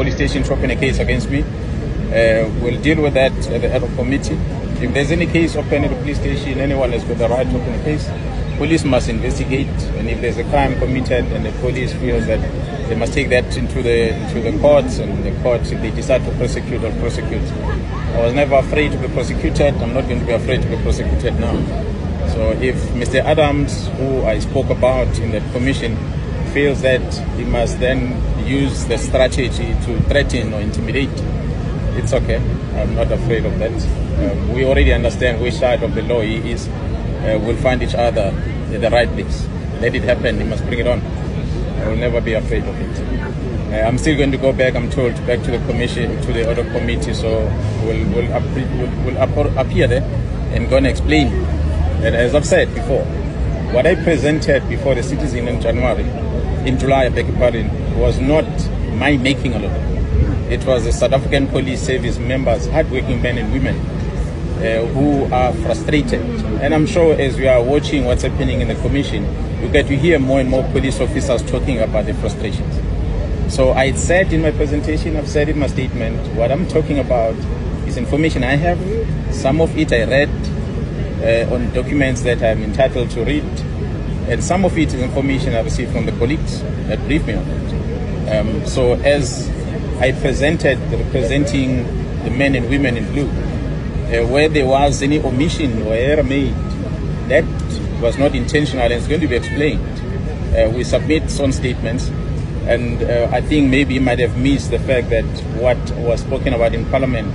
police station to open a case against me. We'll deal with that at the ad hoc committee. If there's any case open at the police station, anyone has got the right to open a case. Police must investigate, and if there's a crime committed and the police feels that, they must take that into the courts, and the courts, if they decide to prosecute, or prosecute. I was never afraid to be prosecuted. I'm not going to be afraid to be prosecuted now. So if Mr. Adams, who I spoke about in the commission, feels that he must then use the strategy to threaten or intimidate, it's okay. I'm not afraid of that. We already understand which side of the law he is. We'll find each other at the right place. Let it happen. He must bring it on. I will never be afraid of it. I'm still going to go back, I'm told, back to the commission, to the other committee. So we'll appear there and go and explain. And as I've said before, what I presented before the citizen in July, I beg your pardon, was not my making alone. It was the South African Police Service members, hardworking men and women, who are frustrated. And I'm sure as we are watching what's happening in the commission, you get to hear more and more police officers talking about the frustrations. So I said in my presentation, I've said in my statement, what I'm talking about is information I have. Some of it I read on documents that I'm entitled to read, and some of it is information I received from the colleagues that briefed me on it. So as I presented, representing the men and women in blue, where there was any omission or error made, that was not intentional and it's going to be explained. We submit some statements, and I think maybe he might have missed the fact that what was spoken about in Parliament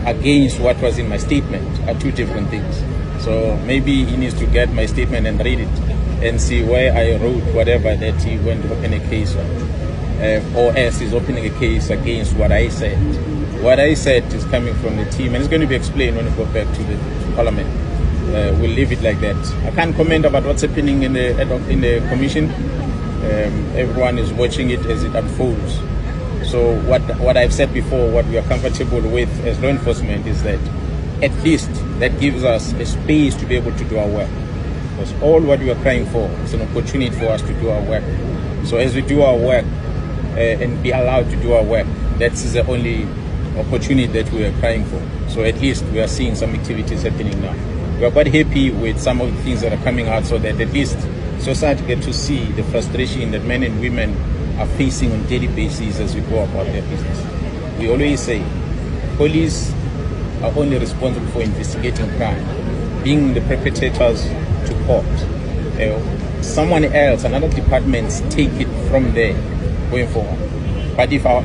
against what was in my statement are two different things. So maybe he needs to get my statement and read it and see where I wrote whatever that he went to open a case on, or else he's opening a case against what I said. What I said is coming from the team, and it's going to be explained when we go back to the Parliament. We'll leave it like that. I can't comment about what's happening in the commission. Everyone is watching it as it unfolds. So what I've said before, what we are comfortable with as law enforcement is that at least that gives us a space to be able to do our work. Because all what we are crying for is an opportunity for us to do our work. So as we do our work and be allowed to do our work, that's the only opportunity that we are crying for. So at least we are seeing some activities happening now. We are quite happy with some of the things that are coming out, so that at least society get to see the frustration that men and women are facing on a daily basis as we go about their business. We always say police are only responsible for investigating crime, bringing the perpetrators to court. Someone else, another department, take it from there going forward. But if our